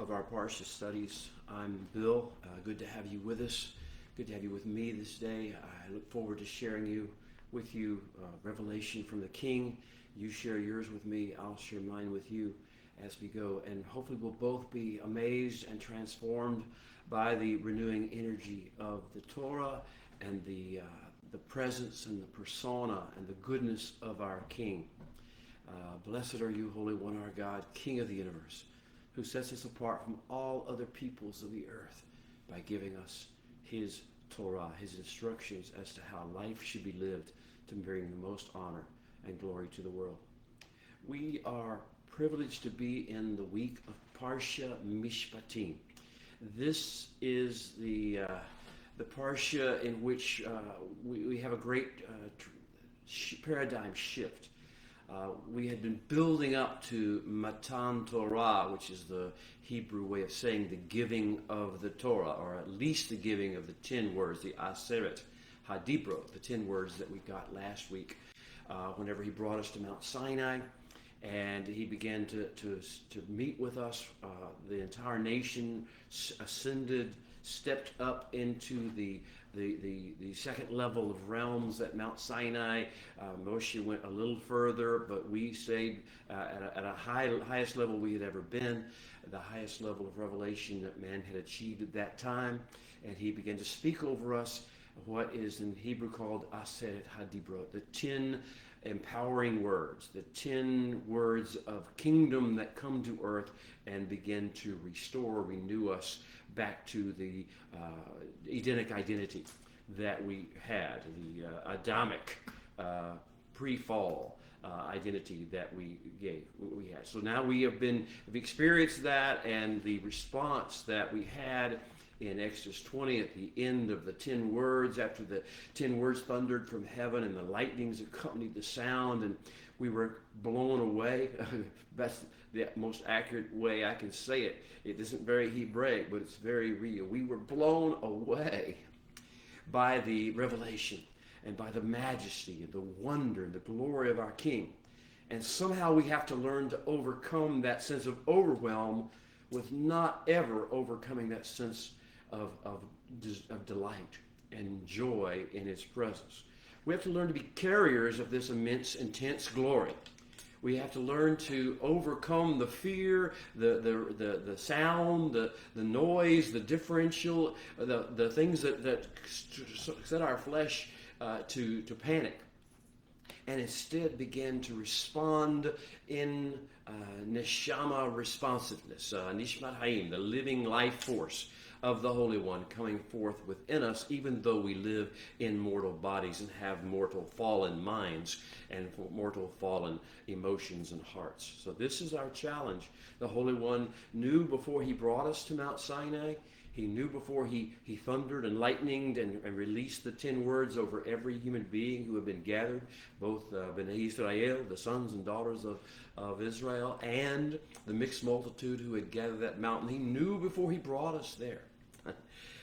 of our Parsha studies. I'm Bill. Good to have you with us. Good to have you with me this day. I look forward to sharing with you revelation from the King. You share yours with me. I'll share mine with you as we go. And hopefully we'll both be amazed and transformed by the renewing energy of the Torah and the presence and the persona and the goodness of our King. Blessed are you, Holy One, our God, King of the universe, who sets us apart from all other peoples of the earth by giving us his Torah, his instructions as to how life should be lived to bring the most honor and glory to the world. We are privileged to be in the week of Parsha Mishpatim. This is the Parsha in which we have a great paradigm shift. We had been building up to Matan Torah, which is the Hebrew way of saying the giving of the Torah, or at least the giving of the 10 words, the Aseret HaDibrot, the 10 words that we got last week whenever he brought us to Mount Sinai. And he began to meet with us. The entire nation ascended, stepped up into the second level of realms at Mount Sinai. Moshe went a little further, but we stayed at a highest level we had ever been, the highest level of revelation that man had achieved at that time. And he began to speak over us what is in Hebrew called Aseret HaDibrot, the 10 empowering words, the 10 words of kingdom that come to earth and begin to restore, renew us back to the Edenic identity that we had, the Adamic pre-fall identity that we had. So now we've experienced that, and the response that we had in Exodus 20 at the end of the 10 words, after the 10 words thundered from heaven and the lightnings accompanied the sound, and we were blown away. That's the most accurate way I can say it. It isn't very Hebraic, but it's very real. We were blown away by the revelation and by the majesty and the wonder and the glory of our King. And somehow we have to learn to overcome that sense of overwhelm with not ever overcoming that sense of delight and joy in his presence. We have to learn to be carriers of this immense, intense glory. We have to learn to overcome the fear, the sound, the noise, the differential, the things that set our flesh to panic, and instead begin to respond in neshama responsiveness, nishmat hayim, the living life force of the Holy One coming forth within us, even though we live in mortal bodies and have mortal fallen minds and mortal fallen emotions and hearts. So this is our challenge. The Holy One knew before he brought us to Mount Sinai. He knew before he thundered and lightninged and released the 10 words over every human being who had been gathered, both Bnei Israel, the sons and daughters of Israel, and the mixed multitude who had gathered that mountain. He knew before he brought us there.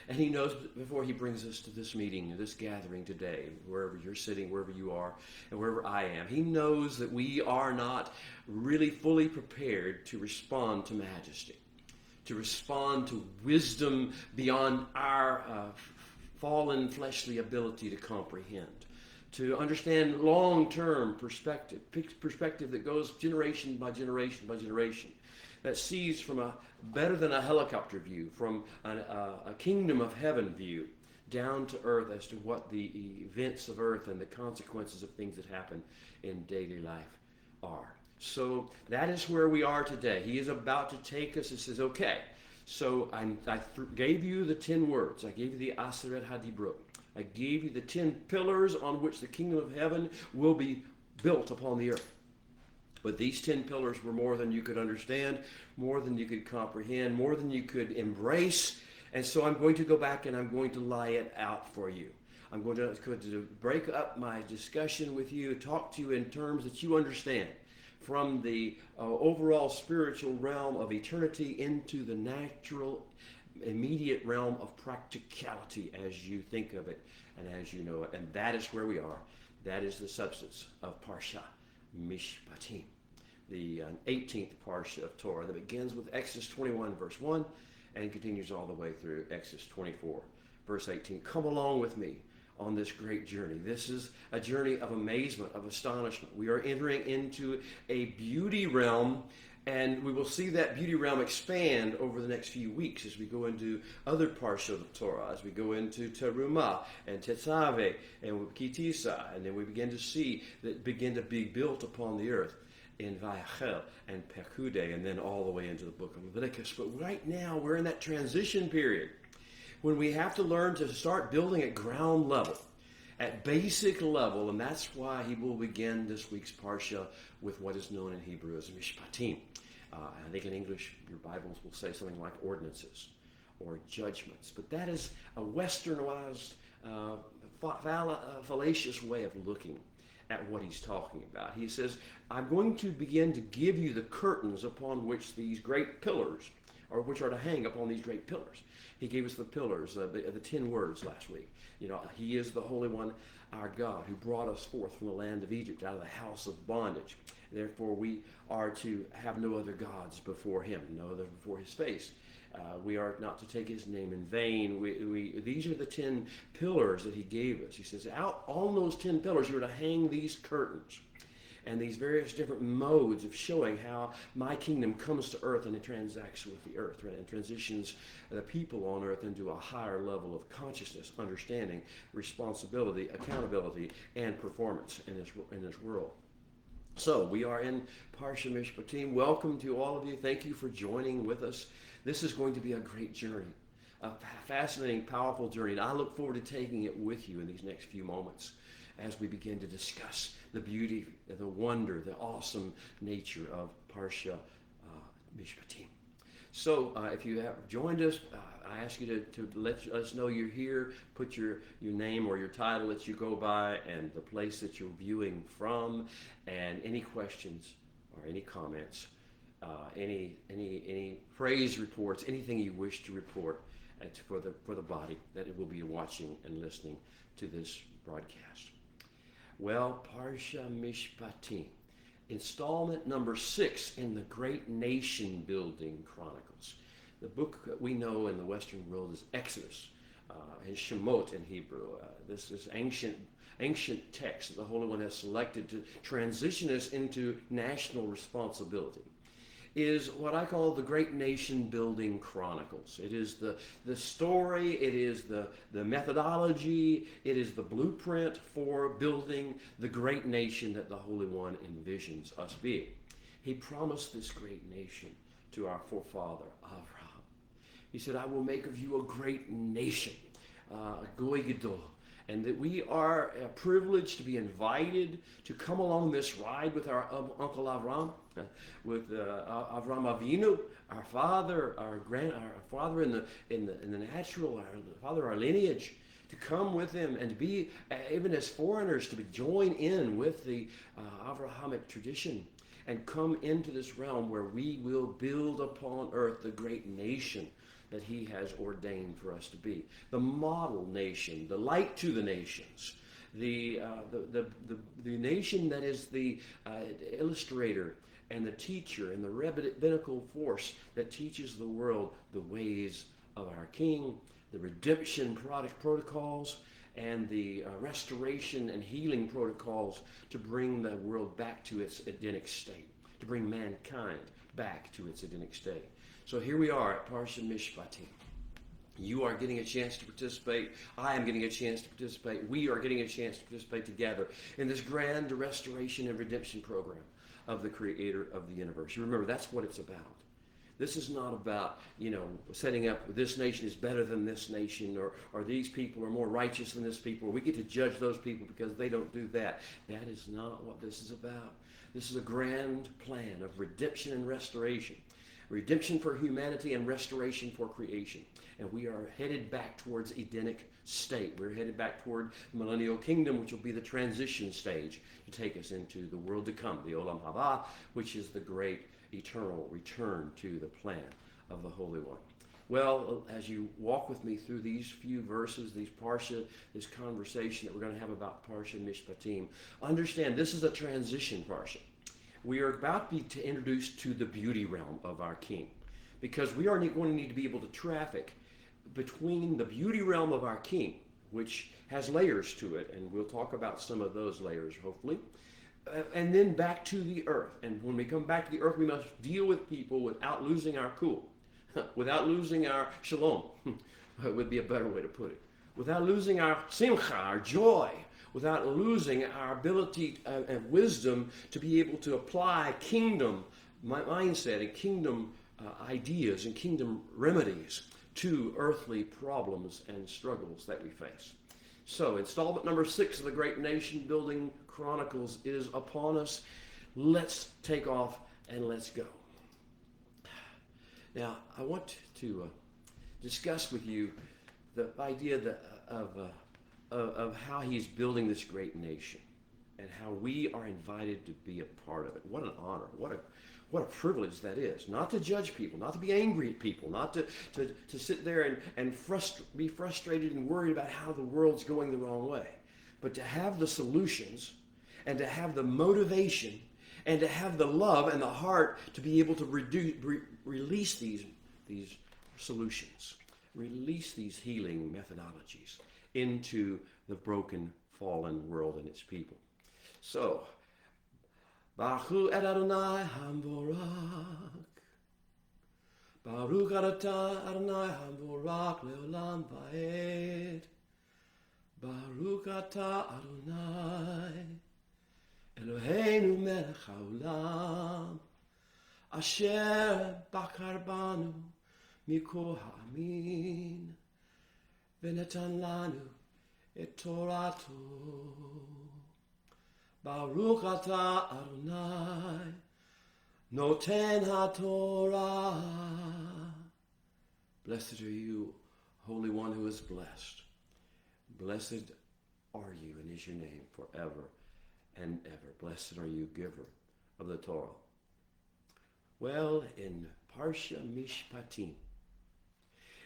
And he knows before he brings us to this meeting, this gathering today, wherever you're sitting, wherever you are, and wherever I am. He knows that we are not really fully prepared to respond to majesty, to respond to wisdom beyond our fallen fleshly ability to comprehend, to understand long-term perspective that goes generation by generation by generation, that sees from a better than a helicopter view, from a kingdom of heaven view, down to earth as to what the events of earth and the consequences of things that happen in daily life are. So that is where we are today. He is about to take us and says, okay, so I gave you the 10 words. I gave you the Aseret HaDibrot. I gave you the 10 pillars on which the kingdom of heaven will be built upon the earth. But these 10 pillars were more than you could understand, more than you could comprehend, more than you could embrace. And so I'm going to go back and I'm going to lie it out for you. I'm going to break up my discussion with you, talk to you in terms that you understand, from the overall spiritual realm of eternity into the natural, immediate realm of practicality as you think of it and as you know it. And that is where we are. That is the substance of Parsha Mishpatim. the 18th parsha of Torah that begins with Exodus 21, verse 1, and continues all the way through Exodus 24, verse 18. Come along with me on this great journey. This is a journey of amazement, of astonishment. We are entering into a beauty realm, and we will see that beauty realm expand over the next few weeks as we go into other parts of the Torah, as we go into Terumah and Tetzaveh and Kitisa, and then we begin to see that begin to be built upon the earth in Vayachel and Pekude, and then all the way into the book of Leviticus. But right now, we're in that transition period when we have to learn to start building at ground level, at basic level, and that's why he will begin this week's Parsha with what is known in Hebrew as Mishpatim. I think in English, your Bibles will say something like ordinances or judgments, but that is a westernized, fallacious way of looking at what he's talking about. He says, I'm going to begin to give you the curtains upon which these great pillars, or which are to hang upon these great pillars. He gave us the pillars, the 10 words last week. You know, he is the Holy One, our God, who brought us forth from the land of Egypt, out of the house of bondage. Therefore, we are to have no other gods before him, no other before his face. We are not to take his name in vain. These are the 10 pillars that he gave us. He says, out on those 10 pillars, you are to hang these curtains and these various different modes of showing how my kingdom comes to earth and it transacts with the earth, right? And transitions the people on earth into a higher level of consciousness, understanding, responsibility, accountability, and performance in this world. So we are in Parsha Mishpatim. Welcome to all of you. Thank you for joining with us. This is going to be a great journey, a fascinating, powerful journey. And I look forward to taking it with you in these next few moments as we begin to discuss the beauty, the wonder, the awesome nature of Parsha Mishpatim. So if you have joined us, I ask you to let us know you're here. Put your name or your title that you go by and the place that you're viewing from, and any questions or any comments, any praise reports, anything you wish to report for the body that it will be watching and listening to this broadcast. Well, Parsha Mishpatim, installment number 6 in the Great Nation Building Chronicles. The book that we know in the Western world is Exodus, and Shemot in Hebrew. This is ancient text that the Holy One has selected to transition us into national responsibility. Is what I call the Great Nation Building Chronicles. It is the story, it is the methodology, it is the blueprint for building the great nation that the Holy One envisions us being. He promised this great nation to our forefather, Abraham. He said, I will make of you a great nation, Goy Gadol. And that we are privileged to be invited to come along this ride with our Uncle Avram, with Avram Avinu, our father, our father in the natural, our father, our lineage, to come with him and to be, even as foreigners, to join in with the Avrahamic tradition and come into this realm where we will build upon earth the great nation that he has ordained for us to be. The model nation, the light to the nations, the nation that is the illustrator and the teacher and the rabbinical force that teaches the world the ways of our King, the redemption protocols, and the restoration and healing protocols to bring the world back to its Edenic state, to bring mankind back to its Edenic state. So here we are at Parsha Mishpatim. You are getting a chance to participate. I am getting a chance to participate. We are getting a chance to participate together in this grand restoration and redemption program of the Creator of the universe. You remember, that's what it's about. This is not about, setting up this nation is better than this nation, or these people are more righteous than this people, or we get to judge those people because they don't do that. That is not what this is about. This is a grand plan of redemption and restoration. Redemption for humanity and restoration for creation. And we are headed back towards Edenic state. We're headed back toward the millennial kingdom, which will be the transition stage to take us into the world to come, the Olam Haba, which is the great eternal return to the plan of the Holy One. Well, as you walk with me through these few verses, these Parsha, this conversation that we're going to have about Parsha Mishpatim, understand this is a transition Parsha. we are about to be introduced to the beauty realm of our King, because we are going to need to be able to traffic between the beauty realm of our King, which has layers to it, and we'll talk about some of those layers, hopefully, and then back to the earth. And when we come back to the earth, we must deal with people without losing our cool, without losing our shalom, would be a better way to put it, without losing our simcha, our joy, without losing our ability and wisdom to be able to apply kingdom mindset and kingdom ideas and kingdom remedies to earthly problems and struggles that we face. So, installment number 6 of the Great Nation Building Chronicles is upon us. Let's take off and let's go. Now, I want to discuss with you the idea of how he's building this great nation and how we are invited to be a part of it. What an honor. What a privilege that is. Not to judge people, not to be angry at people, not to sit there and be frustrated and worried about how the world's going the wrong way, but to have the solutions and to have the motivation and to have the love and the heart to be able to release these solutions, release these healing methodologies into the broken, fallen world and its people. So, Baruch et Adonai Hamvorak. Baruch atah Adonai Hamvorak leolam va'ed. Baruch atah Adonai Eloheinu melech haolam asher bakar banu mikol ha'amin v'netan lanu et torato. Baruch atah Adonai noten haTorah. Blessed are you, Holy One who is blessed. Blessed are you, and is your name forever and ever. Blessed are you, giver of the Torah. Well, in Parsha Mishpatim,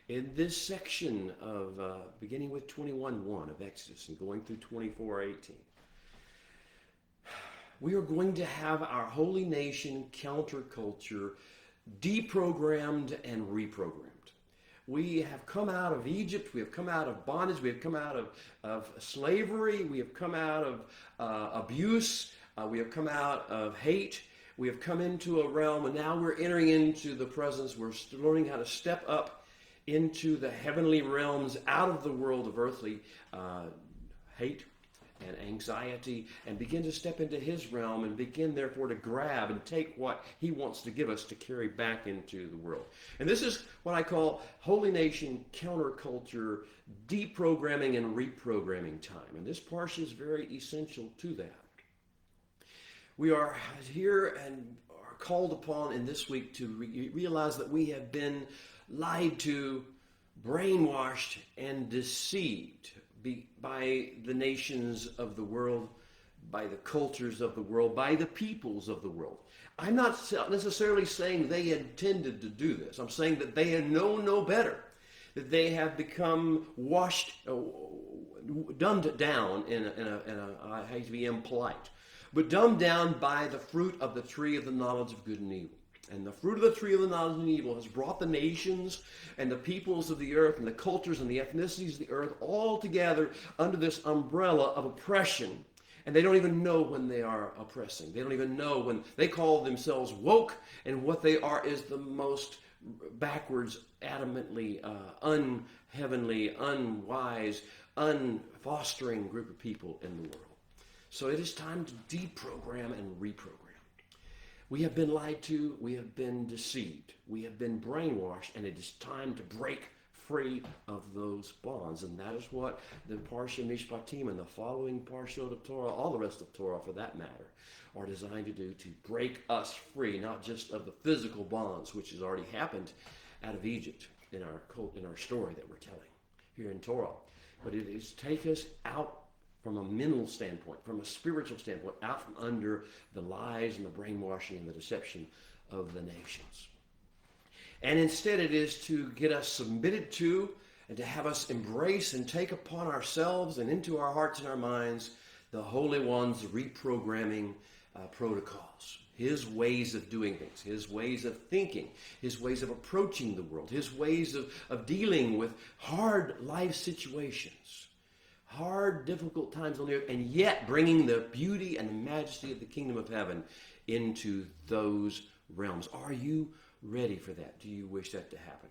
in this section of beginning with 21:1 of Exodus and going through 24:18, we are going to have our holy nation counterculture deprogrammed and reprogrammed. We have come out of Egypt, we have come out of bondage, we have come out of slavery, we have come out of abuse, we have come out of hate, we have come into a realm, and now we're entering into the presence. We're learning how to step up into the heavenly realms, out of the world of earthly hate and anxiety, and begin to step into his realm and begin therefore to grab and take what he wants to give us to carry back into the world. And this is what I call Holy Nation counterculture deprogramming and reprogramming time. And this parsha is very essential to that. We are here and are called upon in this week to realize that we have been lied to, brainwashed, and deceived by the nations of the world, by the cultures of the world, by the peoples of the world. I'm not necessarily saying they intended to do this. I'm saying that they know no better, that they have become dumbed down I hate to be impolite, but dumbed down by the fruit of the tree of the knowledge of good and evil. And the fruit of the tree of the knowledge of evil has brought the nations and the peoples of the earth and the cultures and the ethnicities of the earth all together under this umbrella of oppression. And they don't even know when they are oppressing. They don't even know when they call themselves woke, and what they are is the most backwards, adamantly unheavenly, unwise, unfostering group of people in the world. So it is time to deprogram and reprogram. We have been lied to, we have been deceived, we have been brainwashed, and it is time to break free of those bonds. And that is what the Parsha Mishpatim and the following Parshot of Torah, all the rest of Torah for that matter, are designed to do, to break us free, not just of the physical bonds, which has already happened out of Egypt in our story that we're telling here in Torah, but it is take us out from a mental standpoint, from a spiritual standpoint, out from under the lies and the brainwashing and the deception of the nations. And instead it is to get us submitted to and to have us embrace and take upon ourselves and into our hearts and our minds the Holy One's reprogramming protocols. his ways of doing things, his ways of thinking, his ways of approaching the world, his ways of dealing with hard life situations, hard, difficult times on the earth, and yet bringing the beauty and the majesty of the kingdom of heaven into those realms. Are you ready for that? Do you wish that to happen?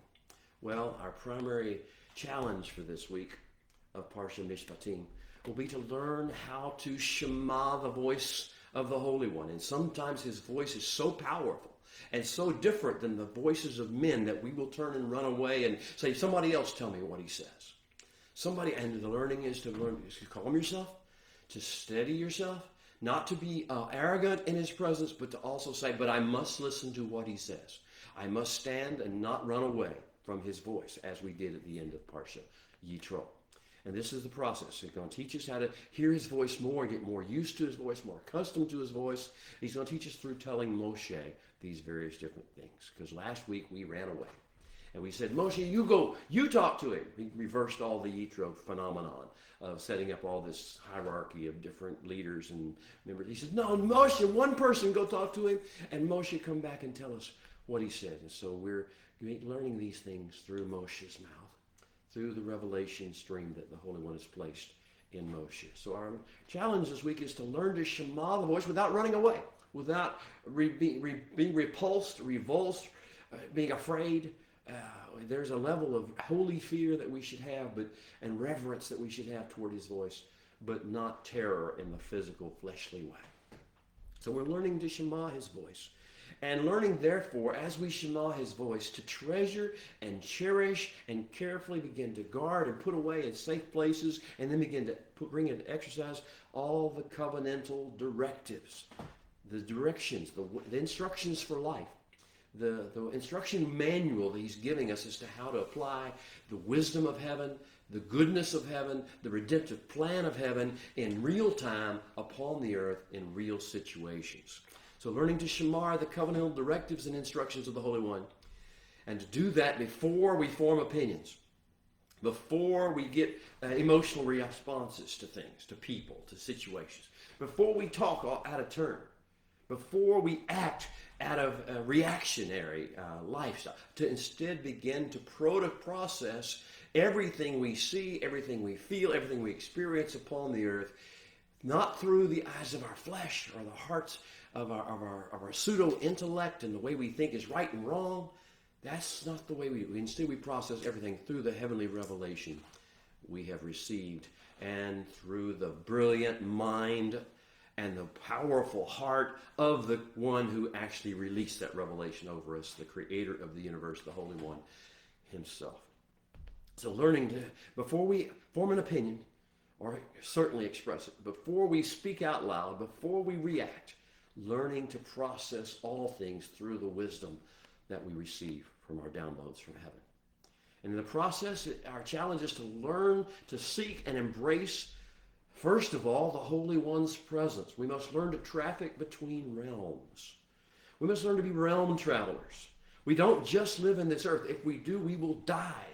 Well, our primary challenge for this week of Parsha Mishpatim will be to learn how to shema the voice of the Holy One. And sometimes his voice is so powerful and so different than the voices of men that we will turn and run away and say, somebody else tell me what he says. And the learning is to learn to calm yourself, to steady yourself, not to be arrogant in his presence, but to also say, but I must listen to what he says. I must stand and not run away from his voice, as we did at the end of Parsha Yitro. And this is the process. He's going to teach us how to hear his voice more, get more used to his voice, more accustomed to his voice. He's going to teach us through telling Moshe these various different things. Because last week we ran away. And we said, Moshe, you go, you talk to him. He reversed all the Yitro phenomenon of setting up all this hierarchy of different leaders and members. He said, no, Moshe, one person, go talk to him. And Moshe come back and tell us what he said. And so we're learning these things through Moshe's mouth, through the revelation stream that the Holy One has placed in Moshe. So our challenge this week is to learn to shema the voice without running away, without being repulsed, revulsed, being afraid. There's a level of holy fear that we should have, and reverence that we should have toward his voice, but not terror in the physical, fleshly way. So we're learning to shema his voice. And learning, therefore, as we shema his voice, to treasure and cherish and carefully begin to guard and put away in safe places, and then begin to bring into exercise all the covenantal directives, the directions, the instructions for life, the instruction manual that he's giving us as to how to apply the wisdom of heaven, the goodness of heaven, the redemptive plan of heaven in real time upon the earth in real situations. So learning to shema the covenantal directives and instructions of the Holy One, and to do that before we form opinions, before we get emotional responses to things, to people, to situations, before we talk out of turn, before we act out of a reactionary lifestyle, to instead begin to process everything we see, everything we feel, everything we experience upon the earth, not through the eyes of our flesh or the hearts of our pseudo-intellect and the way we think is right and wrong. That's not the way we do. Instead, we process everything through the heavenly revelation we have received, and through the brilliant mind and the powerful heart of the one who actually released that revelation over us, the creator of the universe, the Holy One himself. So learning to, before we form an opinion, or certainly express it, before we speak out loud, before we react, learning to process all things through the wisdom that we receive from our downloads from heaven. And in the process, our challenge is to learn to seek and embrace, first of all, the Holy One's presence. We must learn to traffic between realms. We must learn to be realm travelers. We don't just live in this earth. If we do, we will die.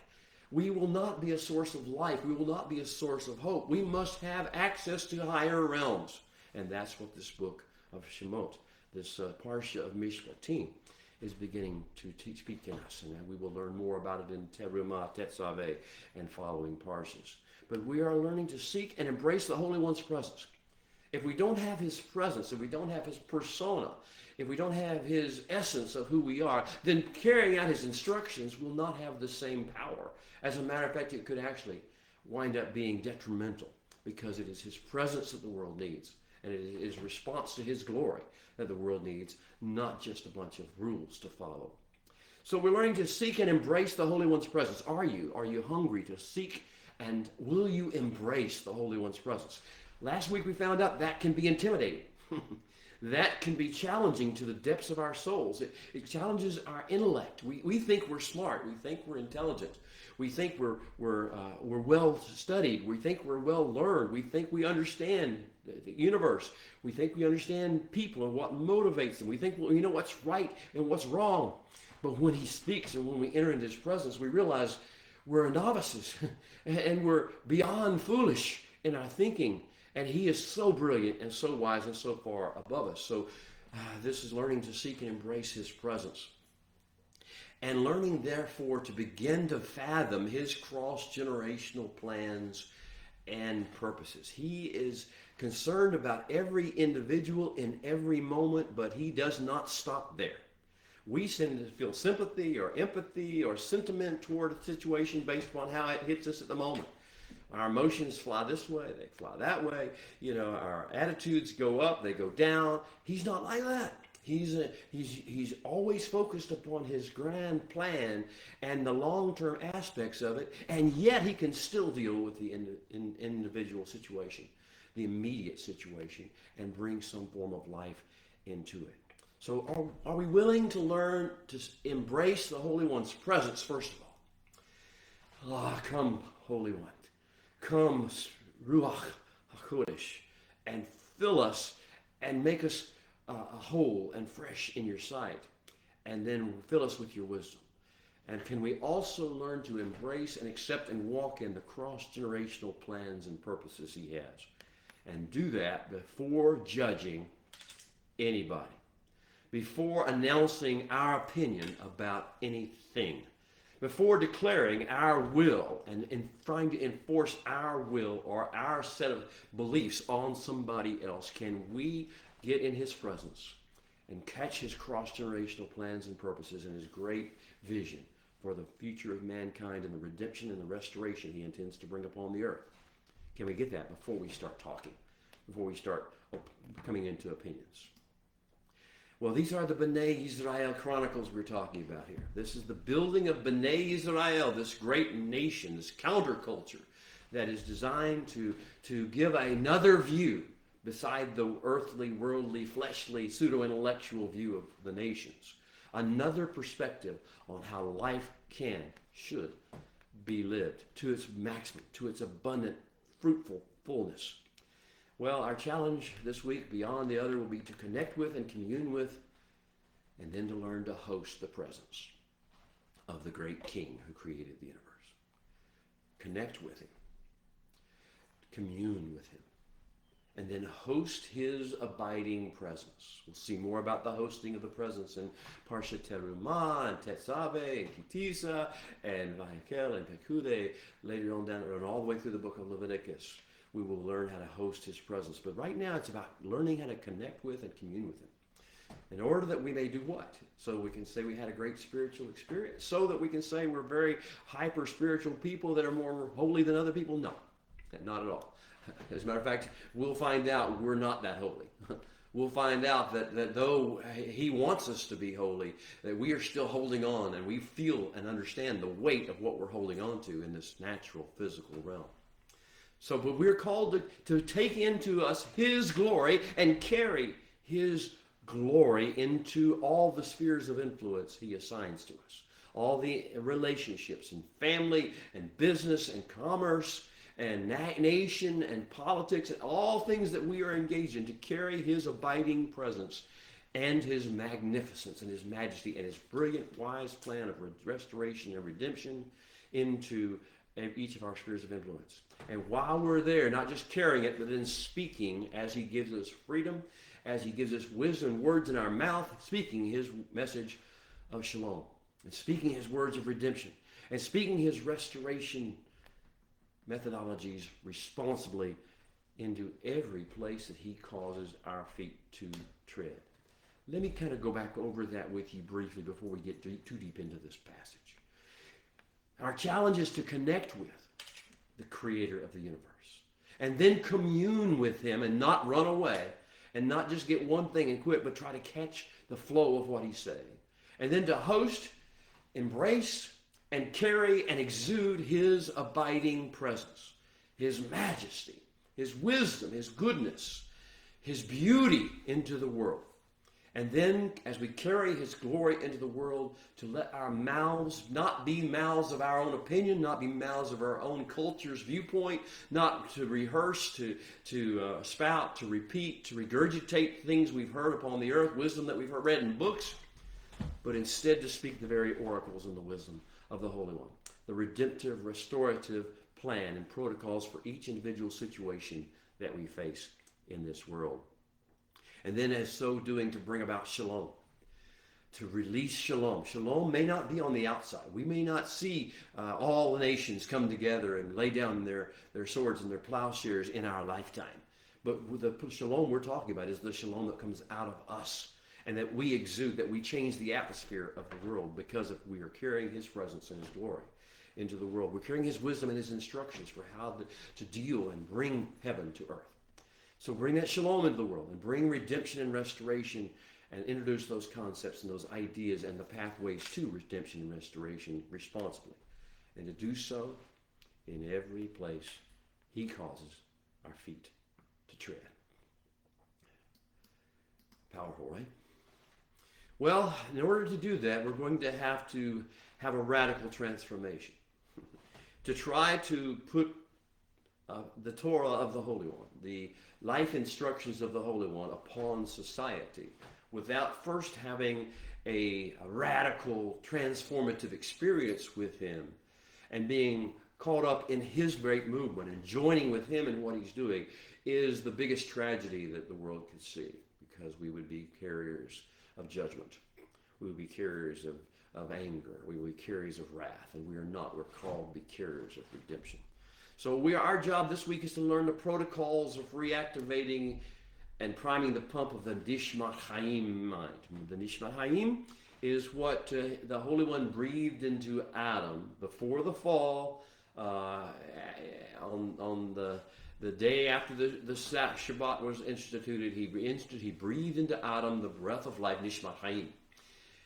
We will not be a source of life. We will not be a source of hope. We must have access to higher realms. And that's what this book of Shemot, this Parsha of Mishpatim, is beginning to speak in us. And we will learn more about it in Terumah, Tetzaveh, and following Parshas. But we are learning to seek and embrace the Holy One's presence. If we don't have his presence, if we don't have his persona, if we don't have his essence of who we are, then carrying out his instructions will not have the same power. As a matter of fact, it could actually wind up being detrimental, because it is his presence that the world needs. And it is response to his glory that the world needs, not just a bunch of rules to follow. So we're learning to seek and embrace the Holy One's presence. Are you? Are you hungry to seek, and will you embrace the Holy One's presence? Last week we found out that can be intimidating. That can be challenging to the depths of our souls. It challenges our intellect. We think we're smart. We think we're intelligent. We think we're well studied. We think we're well learned. We think we understand the universe. We think we understand people and what motivates them. We think we know what's right and what's wrong. But when he speaks and when we enter into his presence, we realize we're novices and we're beyond foolish in our thinking. And he is so brilliant and so wise and so far above us. So This is learning to seek and embrace his presence. And learning, therefore, to begin to fathom his cross-generational plans and purposes. He is concerned about every individual in every moment, but he does not stop there. We tend to feel sympathy or empathy or sentiment toward a situation based upon how it hits us at the moment. Our emotions fly this way, they fly that way. Our attitudes go up, they go down. He's not like that. He's always focused upon his grand plan and the long-term aspects of it, and yet he can still deal with the individual situation, the immediate situation, and bring some form of life into it. So are we willing to learn to embrace the Holy One's presence, first of all? Come, Holy One. Come, Ruach HaKodesh, and fill us and make us whole and fresh in your sight, and then fill us with your wisdom. And can we also learn to embrace and accept and walk in the cross-generational plans and purposes he has, and do that before judging anybody, before announcing our opinion about anything, before declaring our will and trying to enforce our will or our set of beliefs on somebody else. Can we get in his presence and catch his cross-generational plans and purposes and his great vision for the future of mankind and the redemption and the restoration he intends to bring upon the earth? Can we get that before we start talking, before we start coming into opinions? Well, these are the B'nai Israel chronicles we're talking about here. This is the building of B'nai Israel, this great nation, this counterculture that is designed to give another view beside the earthly, worldly, fleshly, pseudo-intellectual view of the nations. Another perspective on how life should be lived to its maximum, to its abundant, fruitful fullness. Well, our challenge this week, beyond the other, will be to connect with and commune with, and then to learn to host the presence of the great King who created the universe. Connect with him, commune with him, and then host his abiding presence. We'll see more about the hosting of the presence in Parsha Terumah and Tetzaveh and Kitisa and Vahikel and Pekude later on down and all the way through the book of Leviticus. We will learn how to host his presence. But right now it's about learning how to connect with and commune with him. In order that we may do what? So we can say we had a great spiritual experience. So that we can say we're very hyper-spiritual people that are more holy than other people? No, not at all. As a matter of fact, we'll find out we're not that holy. We'll find out that though he wants us to be holy, that we are still holding on, and we feel and understand the weight of what we're holding on to in this natural, physical realm. So, but we're called to take into us his glory and carry his glory into all the spheres of influence he assigns to us. All the relationships and family and business and commerce and nation and politics and all things that we are engaged in, to carry his abiding presence and his magnificence and his majesty and his brilliant, wise plan of restoration and redemption into each of our spheres of influence. And while we're there, not just carrying it, but then speaking as he gives us freedom, as he gives us wisdom, words in our mouth, speaking his message of shalom, and speaking his words of redemption, and speaking his restoration methodologies responsibly into every place that he causes our feet to tread. Let me kind of go back over that with you briefly before we get too deep into this passage. Our challenge is to connect with the creator of the universe, and then commune with him and not run away and not just get one thing and quit, but try to catch the flow of what he's saying. And then to host, embrace, and carry and exude his abiding presence, his majesty, his wisdom, his goodness, his beauty into the world. And then, as we carry his glory into the world, to let our mouths not be mouths of our own opinion, not be mouths of our own culture's viewpoint, not to rehearse, to spout, to repeat, to regurgitate things we've heard upon the earth, wisdom that we've read in books, but instead to speak the very oracles and the wisdom of the Holy One, the redemptive, restorative plan and protocols for each individual situation that we face in this world. And then as so doing to bring about shalom, to release shalom. Shalom may not be on the outside. We may not see all the nations come together and lay down their swords and their plowshares in our lifetime. But the shalom we're talking about is the shalom that comes out of us, and that we exude, that we change the atmosphere of the world because we are carrying his presence and his glory into the world. We're carrying his wisdom and his instructions for how to deal and bring heaven to earth. So bring that shalom into the world and bring redemption and restoration, and introduce those concepts and those ideas and the pathways to redemption and restoration responsibly. And to do so in every place he causes our feet to tread. Powerful, right? Well, in order to do that, we're going to have a radical transformation. To try to put the Torah of the Holy One, the life instructions of the Holy One upon society, without first having a radical transformative experience with him and being caught up in his great movement and joining with him in what he's doing, is the biggest tragedy that the world could see, because we would be carriers of judgment. We would be carriers of anger. We would be carriers of wrath, and we are not. We're called to be carriers of redemption. So our job this week is to learn the protocols of reactivating and priming the pump of the Nishmat Hayim mind. The Nishmat Hayim is what the Holy One breathed into Adam before the fall, on the day after the Shabbat was instituted. He breathed into Adam the breath of life, Nishmat Hayim.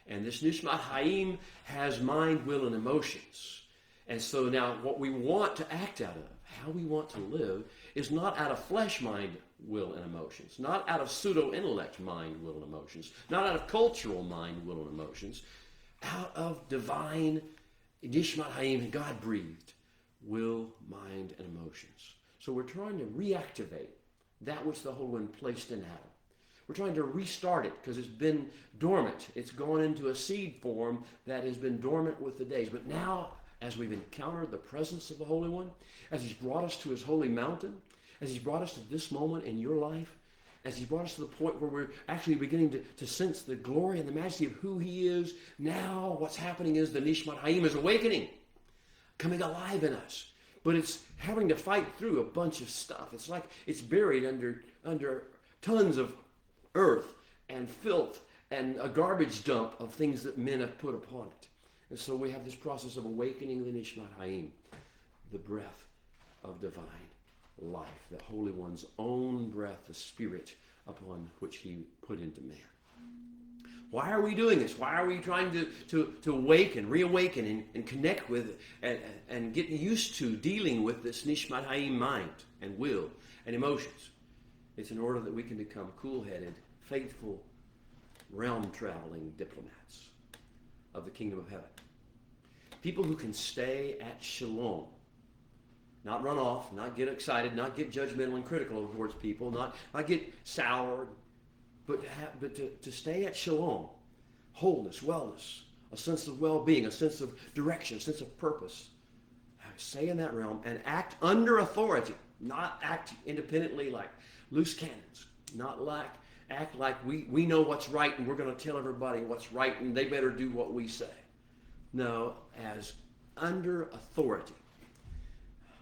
And this Nishmat Hayim has mind, will, and emotions. And so now what we want to act out of, how we want to live, is not out of flesh, mind, will, and emotions. Not out of pseudo-intellect, mind, will, and emotions. Not out of cultural mind, will, and emotions. Out of divine Nishmat Hayim, God-breathed, will, mind, and emotions. So we're trying to reactivate that which the Holy One placed in Adam. We're trying to restart it because it's been dormant. It's gone into a seed form that has been dormant with the days. But now, as we've encountered the presence of the Holy One, as he's brought us to his holy mountain, as he's brought us to this moment in your life, as he's brought us to the point where we're actually beginning to sense the glory and the majesty of who he is, now what's happening is the Nishmat Hayim is awakening, coming alive in us. But it's having to fight through a bunch of stuff. It's like it's buried under tons of earth and filth and a garbage dump of things that men have put upon it. And so we have this process of awakening the Nishmat Hayim, the breath of divine life, the Holy One's own breath, the Spirit upon which he put into man. Why are we doing this? Why are we trying to awaken, reawaken, and connect with and get used to dealing with this Nishmat Hayim mind and will and emotions? It's in order that we can become cool-headed, faithful, realm-traveling diplomats of the kingdom of heaven. People who can stay at shalom, not run off, not get excited, not get judgmental and critical towards people, not get soured, but to stay at shalom, wholeness, wellness, a sense of well-being, a sense of direction, a sense of purpose. Stay in that realm and act under authority, not act independently like loose cannons, not act like we know what's right and we're going to tell everybody what's right and they better do what we say. No, as under authority,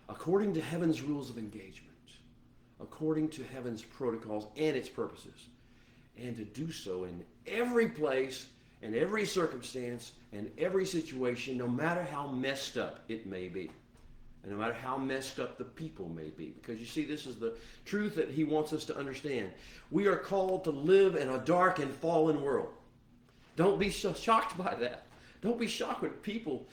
according to heaven's rules of engagement, according to heaven's protocols and its purposes, and to do so in every place and every circumstance and every situation, no matter how messed up it may be. And no matter how messed up the people may be. Because you see, this is the truth that he wants us to understand. We are called to live in a dark and fallen world. Don't be so shocked by that. Don't be shocked when people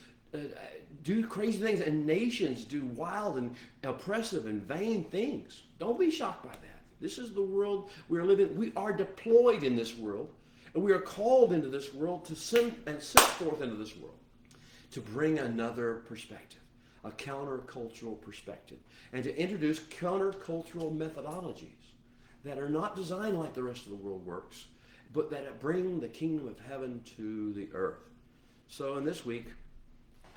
do crazy things and nations do wild and oppressive and vain things. Don't be shocked by that. This is the world we're living. We are deployed in this world, and we are called into this world to send and set forth into this world to bring another perspective. A countercultural perspective, and to introduce countercultural methodologies that are not designed like the rest of the world works, but that bring the kingdom of heaven to the earth. So in this week,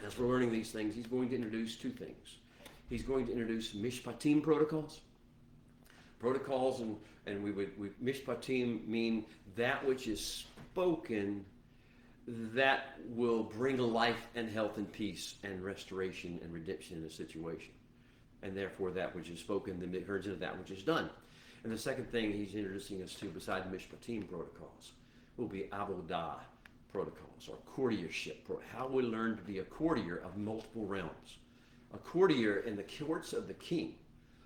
as we're learning these things, he's going to introduce two things. He's going to introduce Mishpatim protocols Protocols and Mishpatim mean that which is spoken that will bring life and health and peace and restoration and redemption in a situation. And therefore that which is spoken then turns into that which is done. And the second thing he's introducing us to, beside Mishpatim protocols, will be avodah protocols, or courtiership. How we learn to be a courtier of multiple realms. A courtier in the courts of the king.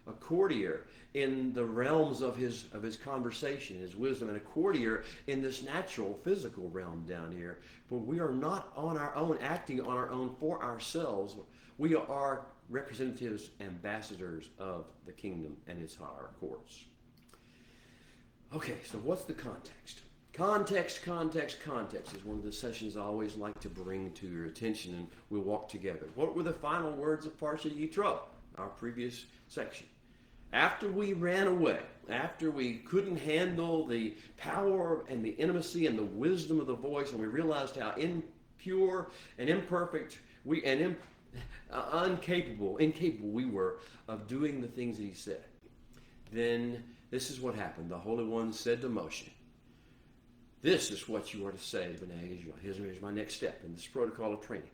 A courtier in the realms of his conversation, his wisdom, and a courtier in this natural, physical realm down here. But we are not on our own, acting on our own for ourselves. We are representatives, ambassadors of the kingdom and its higher courts. Okay, so what's the context? Context is one of the sessions I always like to bring to your attention, and we'll walk together. What were the final words of Parsha Yitro, our previous section? After we ran away, after we couldn't handle the power and the intimacy and the wisdom of the voice, and we realized how impure and imperfect incapable we were of doing the things that he said, then this is what happened. The Holy One said to Moshe, this is what you are to say to Bnei Israel. Here's my next step in this protocol of training.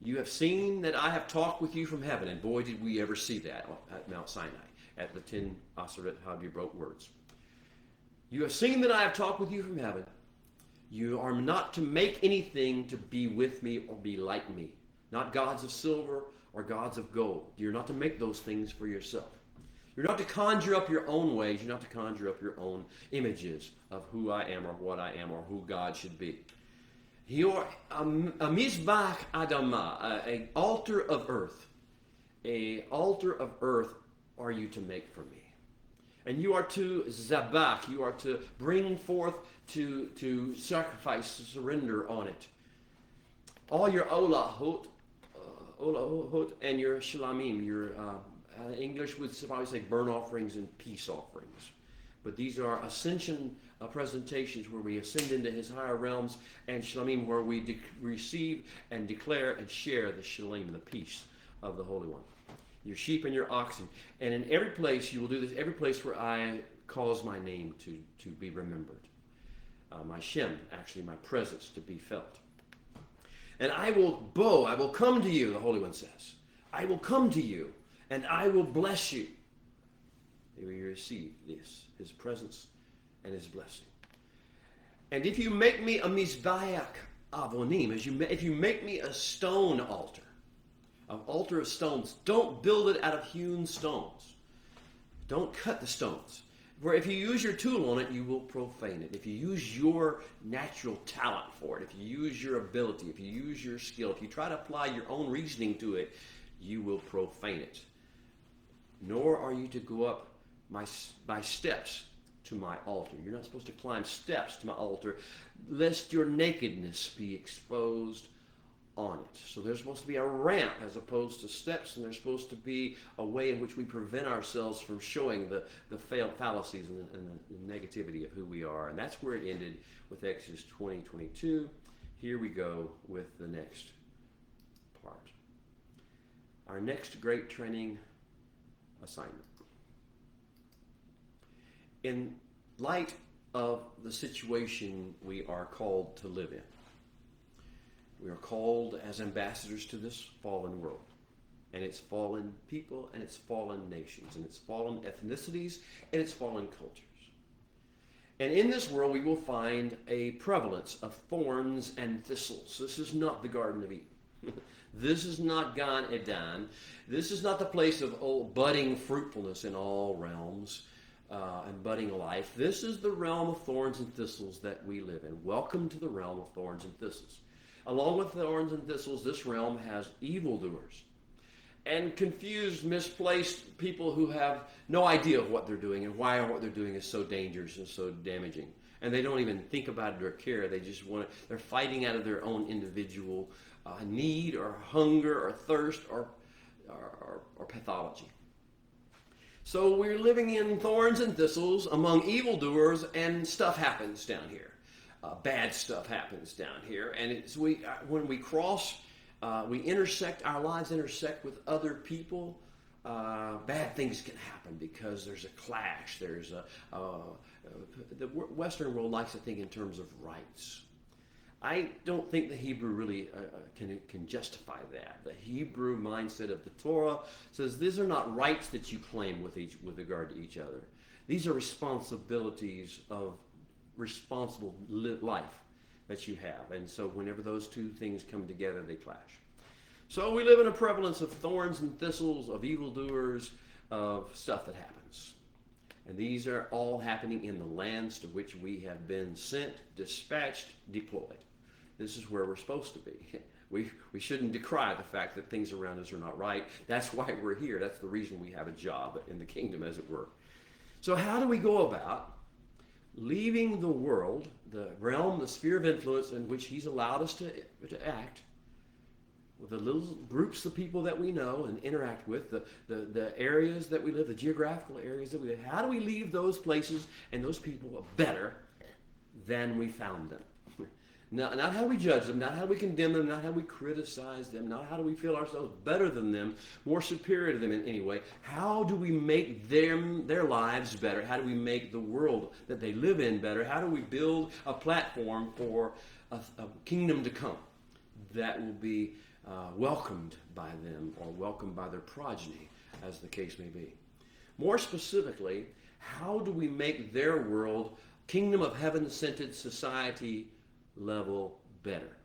You have seen that I have talked with you from heaven, and boy, did we ever see that at Mount Sinai, at the 10 Aseret HaDibrot words. You have seen that I have talked with you from heaven. You are not to make anything to be with me or be like me, not gods of silver or gods of gold. You're not to make those things for yourself. You're not to conjure up your own ways. You're not to conjure up your own images of who I am or what I am or who God should be. You're a mizbach adamah, an altar of earth. An altar of earth are you to make for me. And you are to zabach, you are to bring forth, to sacrifice, to surrender on it. All your olahot and your shlamim, your English would probably say burnt offerings and peace offerings. But these are ascension presentations where we ascend into his higher realms, and shlamim where we receive and declare and share the shalom, the peace of the Holy One. Your sheep and your oxen. And in every place, you will do this, every place where I cause my name to be remembered. My Shem, actually my presence to be felt. And I will come to you, the Holy One says. I will come to you, and I will bless you. You will receive this, his presence and his blessing. And if you make me a mizbeach avonim, if you make me a stone altar, an altar of stones, don't build it out of hewn stones. Don't cut the stones. For if you use your tool on it, you will profane it. If you use your natural talent for it, if you use your ability, if you use your skill, if you try to apply your own reasoning to it, you will profane it. Nor are you to go up by steps to my altar. You're not supposed to climb steps to my altar, lest your nakedness be exposed on it. So there's supposed to be a ramp as opposed to steps, and there's supposed to be a way in which we prevent ourselves from showing the fallacies and the negativity of who we are. And that's where it ended with Exodus 20:22. Here we go with the next part. Our next great training assignment. In light of the situation we are called to live in, we are called as ambassadors to this fallen world, and its fallen people, and its fallen nations, and its fallen ethnicities, and its fallen cultures. And in this world we will find a prevalence of thorns and thistles. This is not the Garden of Eden. This is not Gan Eden. This is not the place of budding fruitfulness in all realms and budding life. This is the realm of thorns and thistles that we live in. Welcome to the realm of thorns and thistles. Along with thorns and thistles, this realm has evildoers and confused, misplaced people who have no idea of what they're doing and why what they're doing is so dangerous and so damaging. And they don't even think about it or care. They just they're fighting out of their own individual need or hunger or thirst or pathology. So we're living in thorns and thistles among evildoers, and stuff happens down here. Bad stuff happens down here, and when we cross, we intersect. Our lives intersect with other people bad things can happen because there's a clash. The Western world likes to think in terms of rights. I don't think the Hebrew really can justify that. The Hebrew mindset of the Torah says these are not rights that you claim with regard to each other. These are responsibilities of responsible life that you have. And so whenever those two things come together, they clash. So we live in a prevalence of thorns and thistles, of evildoers, of stuff that happens. And these are all happening in the lands to which we have been sent, dispatched, deployed. This is where we're supposed to be. We shouldn't decry the fact that things around us are not right. That's why we're here. That's the reason we have a job in the kingdom, as it were. So how do we go about leaving the world, the realm, the sphere of influence in which he's allowed us to act, with the little groups of people that we know and interact with, the areas that we live, the geographical areas that we live? How do we leave those places and those people better than we found them? Not how we judge them, not how we condemn them, not how we criticize them, not how do we feel ourselves better than them, more superior to them in any way. How do we make their lives better? How do we make the world that they live in better? How do we build a platform for a kingdom to come that will be welcomed by them or welcomed by their progeny, as the case may be? More specifically, how do we make their world, kingdom of heaven-scented society level better?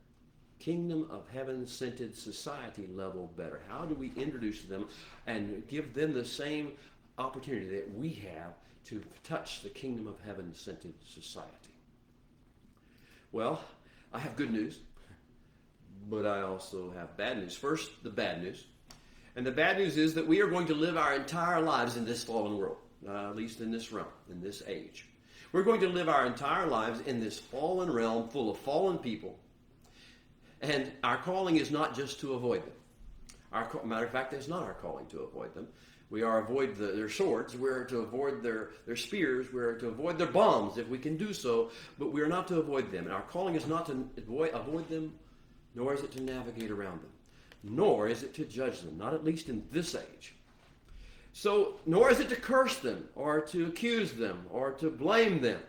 Kingdom of heaven-scented society level better. How do we introduce them and give them the same opportunity that we have to touch the kingdom of heaven-scented society? Well, I have good news, but I also have bad news. First, the bad news. And the bad news is that we are going to live our entire lives in this fallen world, at least in this realm, in this age. We're going to live our entire lives in this fallen realm full of fallen people. And our calling is not just to avoid them. Matter of fact, that's not our calling to avoid them. We are to avoid their swords. We're to avoid their spears. We're to avoid their bombs if we can do so. But we are not to avoid them. And our calling is not to avoid them, nor is it to navigate around them, nor is it to judge them, not at least in this age. So, nor is it to curse them, or to accuse them, or to blame them.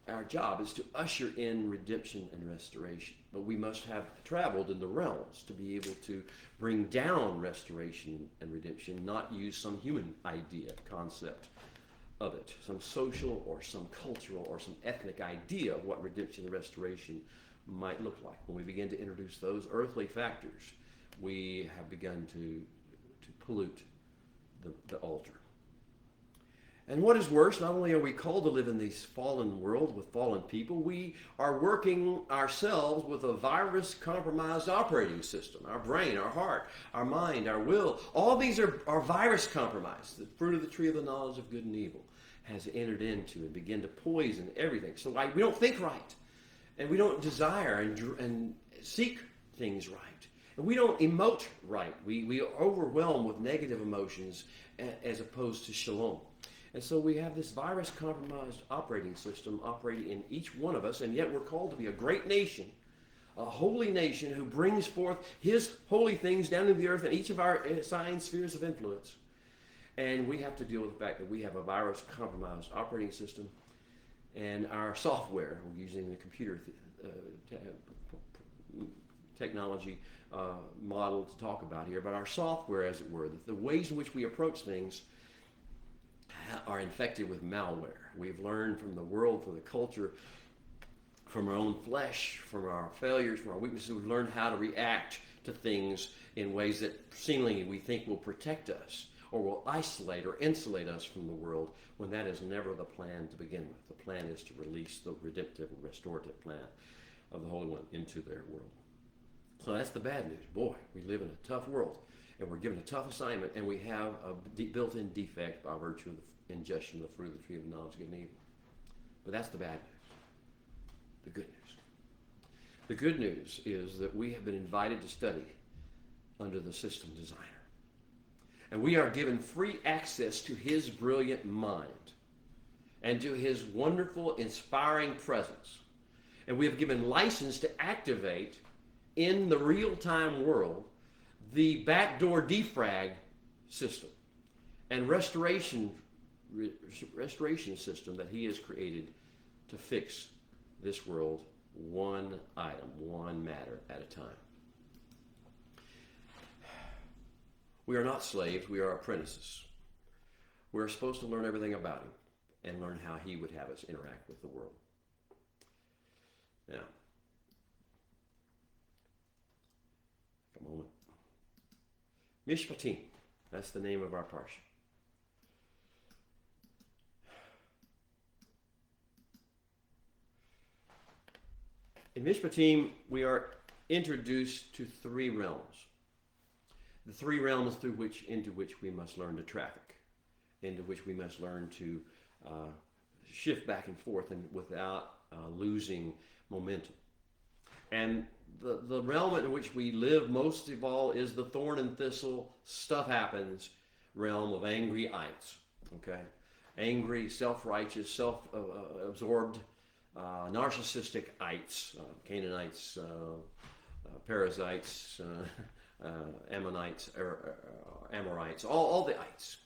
Our job is to usher in redemption and restoration. But we must have traveled in the realms to be able to bring down restoration and redemption, not use some human idea, concept of it, some social or some cultural or some ethnic idea of what redemption and restoration might look like. When we begin to introduce those earthly factors, we have begun to pollute the altar. And what is worse, not only are we called to live in this fallen world with fallen people, we are working ourselves with a virus-compromised operating system. Our brain, our heart, our mind, our will, all these are virus-compromised. The fruit of the tree of the knowledge of good and evil has entered into and begin to poison everything. So we don't think right, and we don't desire and seek things right. And we don't emote right. We are overwhelmed with negative emotions as opposed to shalom. And so we have this virus-compromised operating system operating in each one of us, and yet we're called to be a great nation, a holy nation who brings forth his holy things down to the earth in each of our assigned spheres of influence. And we have to deal with the fact that we have a virus-compromised operating system, and our software, we're using the computer technology model to talk about here, but our software, as it were, the ways in which we approach things are infected with malware. We've learned from the world, from the culture, from our own flesh, from our failures, from our weaknesses. We've learned how to react to things in ways that seemingly we think will protect us or will isolate or insulate us from the world, when that is never the plan to begin with. The plan is to release the redemptive and restorative plan of the Holy One into their world. So that's the bad news. Boy, we live in a tough world, and we're given a tough assignment, and we have a built-in defect by virtue of the ingestion of the fruit of the tree of knowledge of good and evil. But that's the bad news. The good news. The good news is that we have been invited to study under the system designer. And we are given free access to his brilliant mind and to his wonderful, inspiring presence. And we have given license to activate in the real-time world the backdoor defrag system and restoration system that he has created to fix this world one item, one matter at a time. We are not slaves, we are apprentices. We're supposed to learn everything about him and learn how he would have us interact with the world. Now, a moment. Mishpatim, that's the name of our parsha. In Mishpatim, we are introduced to three realms. The three realms into which we must learn to traffic, into which we must learn to shift back and forth and without losing momentum. And the realm in which we live most of all is the thorn and thistle, stuff happens realm of angry ites. Okay? Angry, self-righteous, self-absorbed, narcissistic ites, Canaanites, Perizzites, Ammonites, Amorites, all the ites.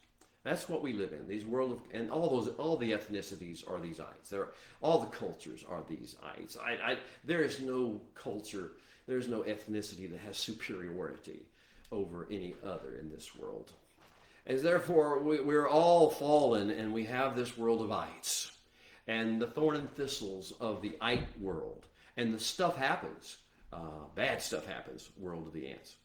That's what we live in. These world of, and all the ethnicities are these ites. All the cultures are these ites. There is no culture, there is no ethnicity that has superiority over any other in this world. And therefore, we're all fallen, and we have this world of ites, and the thorn and thistles of the ite world, and the stuff happens, bad stuff happens, world of the ants.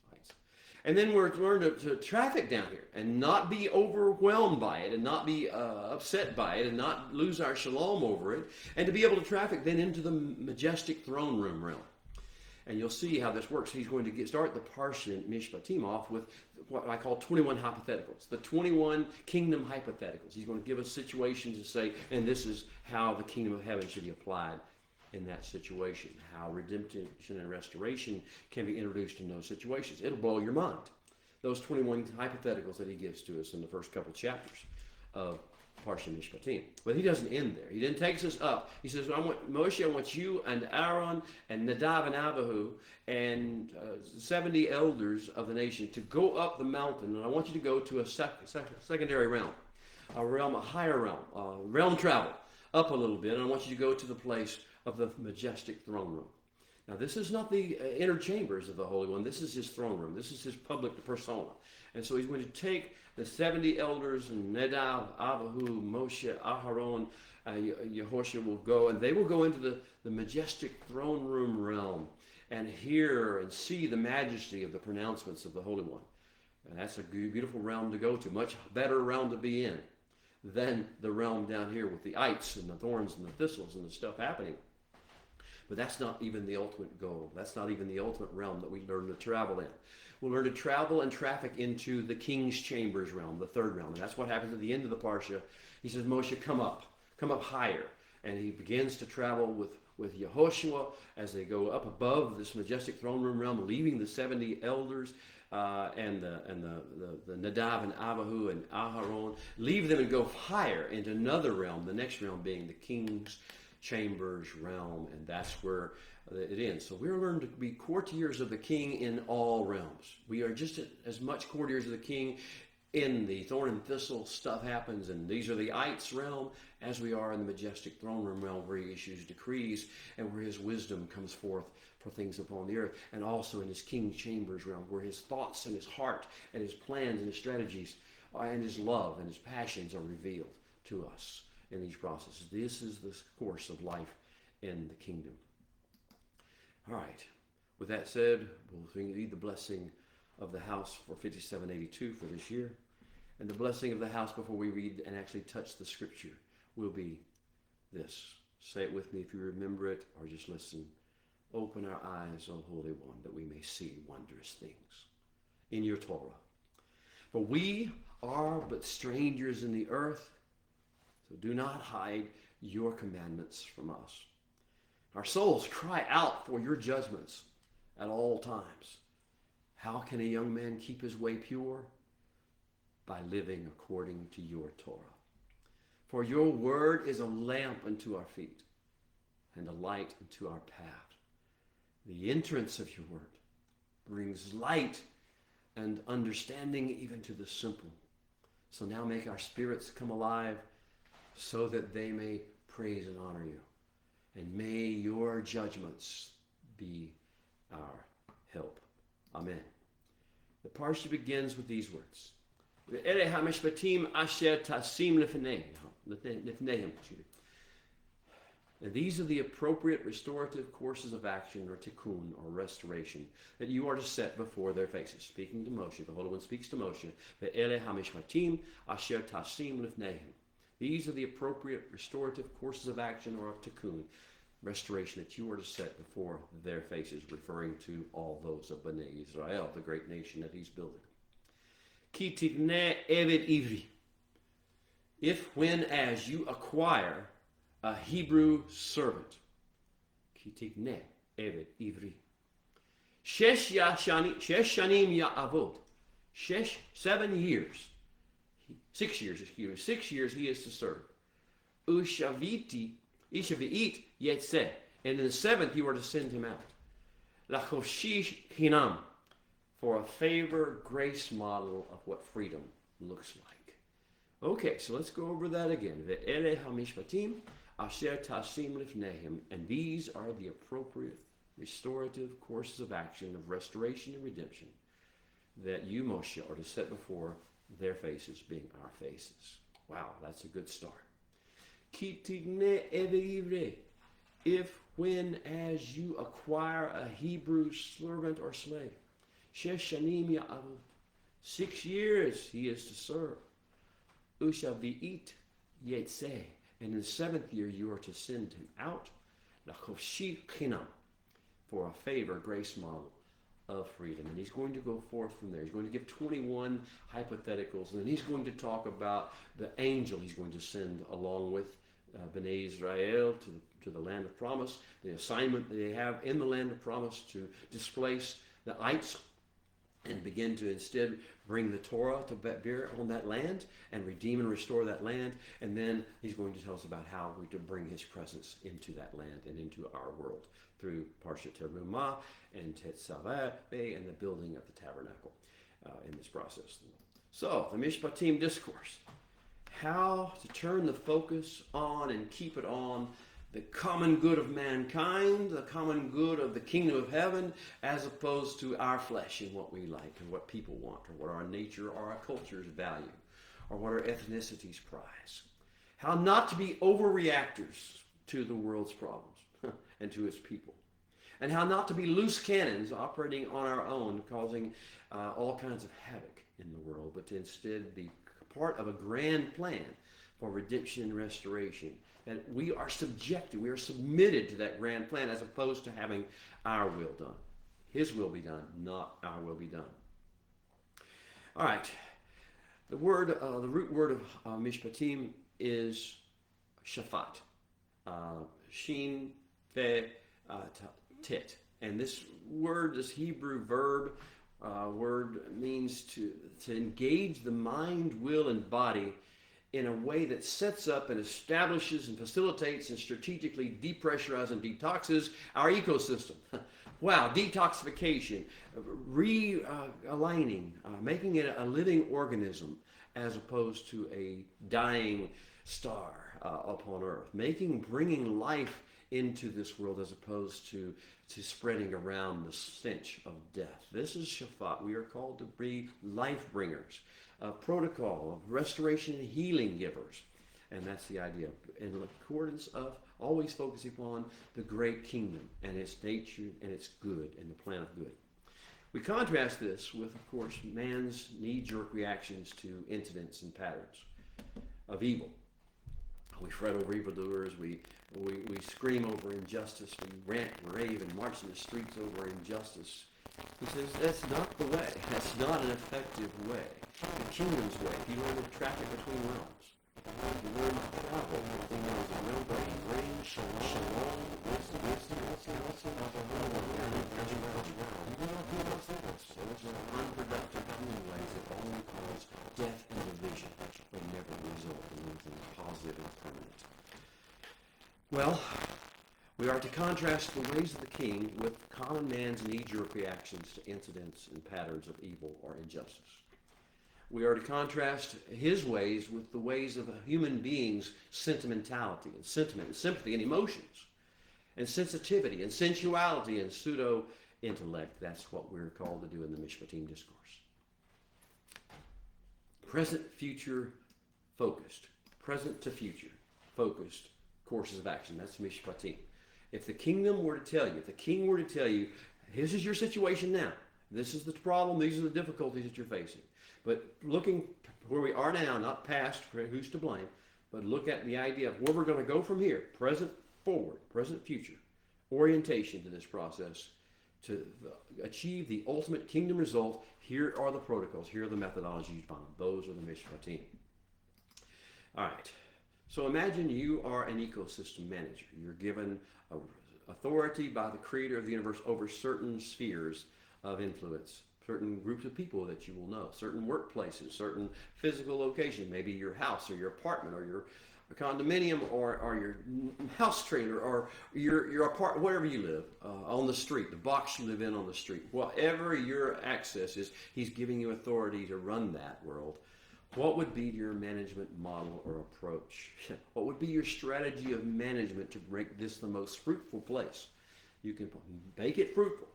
And then we're learned to traffic down here and not be overwhelmed by it and not be upset by it and not lose our shalom over it, and to be able to traffic then into the majestic throne room realm. And you'll see how this works. He's going to start the Parsha Mishpatim off with what I call 21 hypotheticals, the 21 kingdom hypotheticals. He's going to give us situations to say, and this is how the kingdom of heaven should be applied in that situation, how redemption and restoration can be introduced in those situations. It'll blow your mind. Those 21 hypotheticals that he gives to us in the first couple chapters of Parsha Mishpatim. But he doesn't end there. He then takes us up. He says, Moshe, I want you and Aaron and Nadav and Abihu and 70 elders of the nation to go up the mountain, and I want you to go to a secondary realm, a higher realm, realm travel up a little bit, and I want you to go to the place of the majestic throne room. Now, this is not the inner chambers of the Holy One. This is his throne room. This is his public persona. And so he's going to take the 70 elders, and Nadav, Abihu, Moshe, Aharon, Yehoshua will go, and they will go into the majestic throne room realm and hear and see the majesty of the pronouncements of the Holy One. And that's a beautiful realm to go to, much better realm to be in than the realm down here with the ites and the thorns and the thistles and the stuff happening. But that's not even the ultimate goal. That's not even the ultimate realm that we learn to travel in. We'll learn to travel and traffic into the king's chambers realm, the third realm. And that's what happens at the end of the Parsha. He says, Moshe, come up higher. And he begins to travel with Yehoshua as they go up above this majestic throne room realm, leaving the 70 elders and the Nadav and Abihu and Aharon, leave them and go higher into another realm, the next realm being the king's chambers realm, and that's where it ends. So we're learned to be courtiers of the king in all realms. We are just as much courtiers of the king in the thorn and thistle stuff happens, and these are the ites realm, as we are in the majestic throne room realm where he issues decrees and where his wisdom comes forth for things upon the earth, and also in his king chambers realm where his thoughts and his heart and his plans and his strategies and his love and his passions are revealed to us in these processes. This is the course of life in the kingdom. All right. With that said, we'll read the blessing of the house for 5782 for this year. And the blessing of the house before we read and actually touch the scripture will be this. Say it with me if you remember it, or just listen. Open our eyes, O Holy One, that we may see wondrous things in your Torah. For we are but strangers in the earth, so do not hide your commandments from us. Our souls cry out for your judgments at all times. How can a young man keep his way pure? By living according to your Torah. For your word is a lamp unto our feet and a light unto our path. The entrance of your word brings light and understanding even to the simple. So now make our spirits come alive so that they may praise and honor you. And may your judgments be our help. Amen. The parsha begins with these words. Mishpatim asher tasim lefnehem. And these are the appropriate restorative courses of action, or tikkun, or restoration, that you are to set before their faces. Speaking to Moshe, the Holy One speaks to Moshe. Mishpatim asher tasim lefnehem. These are the appropriate restorative courses of action, or of tikkun, restoration, that you are to set before their faces, referring to all those of Bnei Israel, the great nation that he's building. Ki tivneh eved ivri. If, when, as you acquire a Hebrew servant. Ki tivneh eved ivri. Shesh shanim ya'avod. 7 years. 6 years, 6 years he is to serve. Ishavi'it yetzeh. And in the 7th you are to send him out. Lachoshish hinam. For a favor, grace model of what freedom looks like. Okay, so let's go over that again. Ve'ele hamishpatim asher tasim lifnehem. And these are the appropriate restorative courses of action of restoration and redemption that you, Moshe, are to set before their faces, being our faces. Wow, that's a good start. Ki tigneh evivre. If, when, as you acquire a Hebrew servant or slave. Shesh shanim ya'avod. 6 years he is to serve. Ushavi'it yetzeh. And in the 7th year you are to send him out. Lachoshi chinam. For a favor, grace model of freedom. And he's going to go forth from there. He's going to give 21 hypotheticals. And then he's going to talk about the angel he's going to send along with Bnei Israel to the land of promise. The assignment that they have in the land of promise to displace the ites and begin to instead bring the Torah to bear on that land and redeem and restore that land. And then he's going to tell us about how we're to bring his presence into that land and into our world through Parshat Terumah and Tetzaveh and the building of the tabernacle in this process. So, the Mishpatim discourse. How to turn the focus on and keep it on the common good of mankind, the common good of the kingdom of heaven, as opposed to our flesh and what we like and what people want, or what our nature or our cultures value, or what our ethnicities prize. How not to be overreactors to the world's problems and to its people. And how not to be loose cannons operating on our own, causing all kinds of havoc in the world, but to instead be part of a grand plan for redemption and restoration. And we are subjected, we are submitted to that grand plan, as opposed to having our will done. His will be done, not our will be done. All right. The root word of Mishpatim is shafat. Shin, fe, tit. And this word, this Hebrew verb, word means to engage the mind, will, and body in a way that sets up and establishes and facilitates and strategically depressurizes and detoxes our ecosystem. Wow, detoxification, realigning, making it a living organism as opposed to a dying star upon earth, bringing life into this world as opposed to spreading around the stench of death. This is Shaphat. We are called to be life bringers, a protocol of restoration and healing givers. And that's the idea. In accordance of always focusing upon the great kingdom and its nature and its good and the plan of good. We contrast this with, of course, man's knee-jerk reactions to incidents and patterns of evil. We fret over evildoers. We scream over injustice. We rant, rave, and march in the streets over injustice. He says that's not the way. That's not an effective way. The kingdom's way. If you learn to traffic between realms, if you learn to travel between realms, and realm bring shalom, wisdom, you will not do those things. Those are unproductive human ways that only cause death and division, but never result in anything positive and permanent. Well, We are to contrast the ways of the king with common man's knee-jerk reactions to incidents and patterns of evil or injustice. We are to contrast his ways with the ways of a human being's sentimentality and sentiment and sympathy and emotions and sensitivity and sensuality and pseudo-intellect. That's what we're called to do in the Mishpatim discourse. Present, future, focused. Present to future, focused courses of action. That's Mishpatim. If the kingdom were to tell you, if the king were to tell you, this is your situation now, this is the problem, these are the difficulties that you're facing. But looking where we are now, not past, who's to blame, but look at the idea of where we're going to go from here, present forward, present future, orientation to this process to achieve the ultimate kingdom result. Here are the protocols, here are the methodologies you follow. Those are the Mishpatim. All right. So imagine you are an ecosystem manager. You're given authority by the creator of the universe over certain spheres of influence, certain groups of people that you will know, certain workplaces, certain physical locations, maybe your house or your apartment or your condominium or your house trailer or your apartment, wherever you live, on the street, the box you live in on the street, whatever your access is, he's giving you authority to run that world. What would be your management model or approach? What would be your strategy of management to make this the most fruitful place? You can make it fruitful.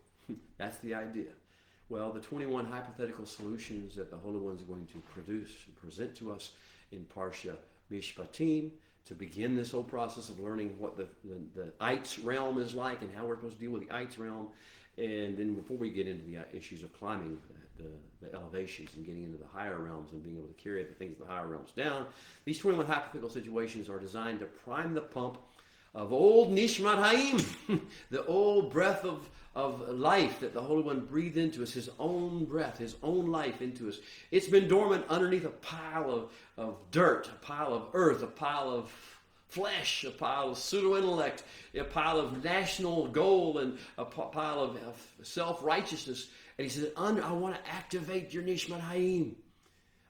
That's the idea. Well, the 21 hypothetical solutions that the Holy One is going to produce and present to us in Parsha Mishpatim to begin this whole process of learning what the Eitz realm is like and how we're supposed to deal with the Eitz realm. And then before we get into the issues of climbing the elevations and getting into the higher realms and being able to carry the things of the higher realms down, these 21 hypothetical situations are designed to prime the pump of old Nishmat Haim, the old breath of life that the Holy One breathed into us, his own breath, his own life into us. It's been dormant underneath a pile of dirt, a pile of earth, a pile of flesh, a pile of pseudo-intellect, a pile of national goal, and a pile of self-righteousness. And he says, I want to activate your Nishmat Haim.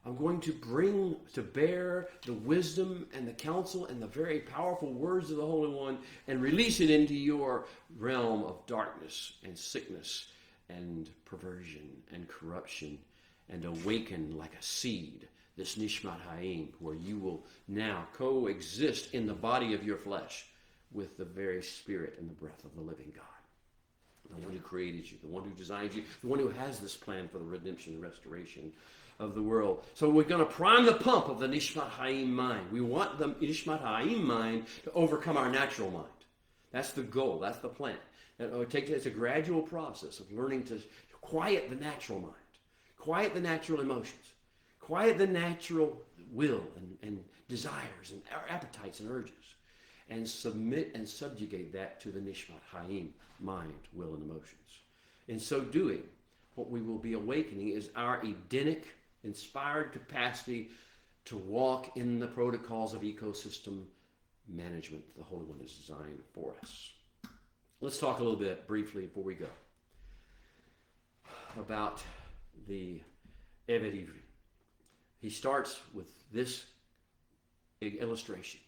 I'm going to bring to bear the wisdom and the counsel and the very powerful words of the Holy One and release it into your realm of darkness and sickness and perversion and corruption and awaken like a seed, this Nishmat Haim, where you will now coexist in the body of your flesh with the very spirit and the breath of the living God. The one who created you, the one who designed you, the one who has this plan for the redemption and restoration of the world. So we're going to prime the pump of the Nishmat Haim mind. We want the Nishmat Haim mind to overcome our natural mind. That's the goal. That's the plan. It's a gradual process of learning to quiet the natural mind, quiet the natural emotions, quiet the natural will and desires and our appetites and urges, and submit and subjugate that to the Nishmat Haim, mind, will, and emotions. In so doing, what we will be awakening is our Edenic, inspired capacity to walk in the protocols of ecosystem management the Holy One has designed for us. Let's talk a little bit briefly before we go about the Evet Ivri. He starts with this illustration.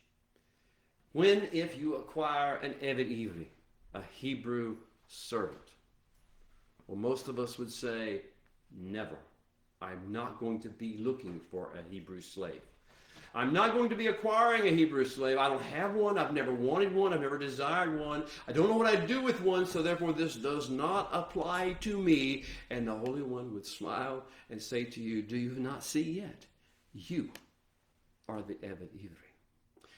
When, if you acquire an Evet Ivri, a Hebrew servant, well, most of us would say, never. I'm not going to be looking for a Hebrew slave. I'm not going to be acquiring a Hebrew slave. I don't have one. I've never wanted one. I've never desired one. I don't know what I'd do with one, so therefore this does not apply to me. And the Holy One would smile and say to you, do you not see yet? You are the Evet Ivri.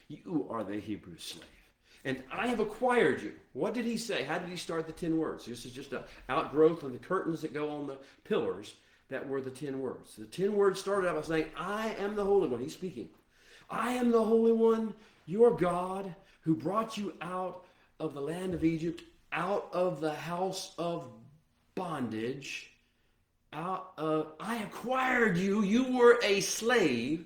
You are the Hebrew slave. And I have acquired you. What did he say? How did he start the 10 words? This is just an outgrowth of the curtains that go on the pillars that were the 10 words. The 10 words started out by saying, I am the Holy One. He's speaking. I am the Holy One, your God, who brought you out of the land of Egypt, out of the house of bondage. I acquired you. You were a slave.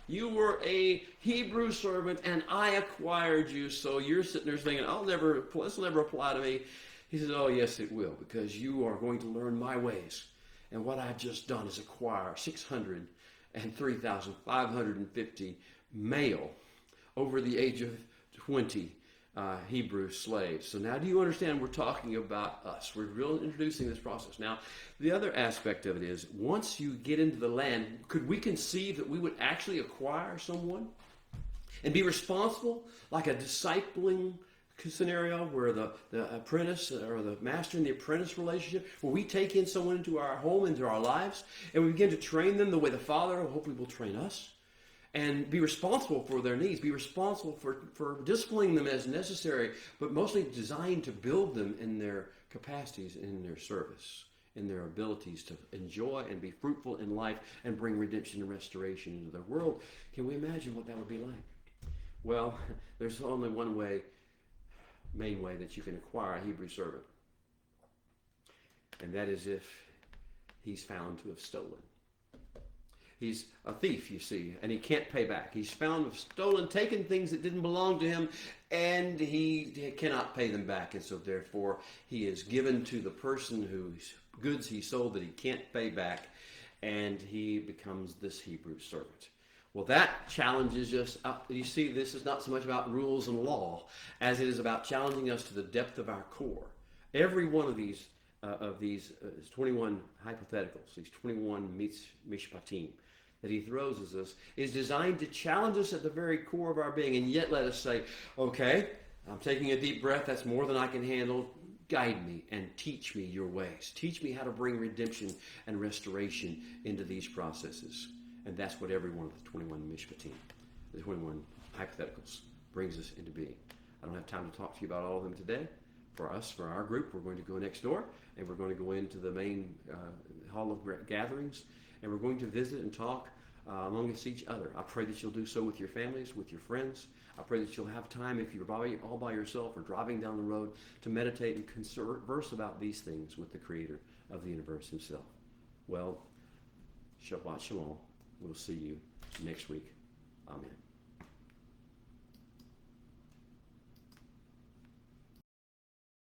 You were a Hebrew servant, and I acquired you. So you're sitting there thinking, this will never apply to me. He says, oh, yes, it will, because you are going to learn my ways. And what I've just done is acquire 603,550 male over the age of 20 Hebrew slaves. So now do you understand we're talking about us? We're really introducing this process. Now, the other aspect of it is, once you get into the land, could we conceive that we would actually acquire someone and be responsible, like a discipling scenario where the apprentice or the master and the apprentice relationship, where we take in someone into our home, into our lives, and we begin to train them the way the Father hopefully will train us, and be responsible for their needs, be responsible for disciplining them as necessary, but mostly designed to build them in their capacities, in their service, in their abilities to enjoy and be fruitful in life and bring redemption and restoration into their world. Can we imagine what that would be like? Well, there's only one way, main way, that you can acquire a Hebrew servant, and that is if he's found to have stolen. He's a thief, you see, and he can't pay back. He's found to have stolen, taken things that didn't belong to him, and he cannot pay them back. And so therefore, he is given to the person whose goods he sold that he can't pay back, and he becomes this Hebrew servant. Well, that challenges us. You see, this is not so much about rules and law as it is about challenging us to the depth of our core. Every one of these 21 hypotheticals, these 21 Mishpatim, that he throws at us, is designed to challenge us at the very core of our being, and yet let us say, okay, I'm taking a deep breath, that's more than I can handle. Guide me and teach me your ways. Teach me how to bring redemption and restoration into these processes. And that's what every one of the 21 Mishpatim, the 21 hypotheticals, brings us into being. I don't have time to talk to you about all of them today. For us, for our group, we're going to go next door, and we're going to go into the main hall of gatherings, and we're going to visit and talk amongst each other. I pray that you'll do so with your families, with your friends. I pray that you'll have time, if you're all by yourself or driving down the road, to meditate and converse about these things with the Creator of the universe himself. Well, Shabbat Shalom. We'll see you next week. Amen.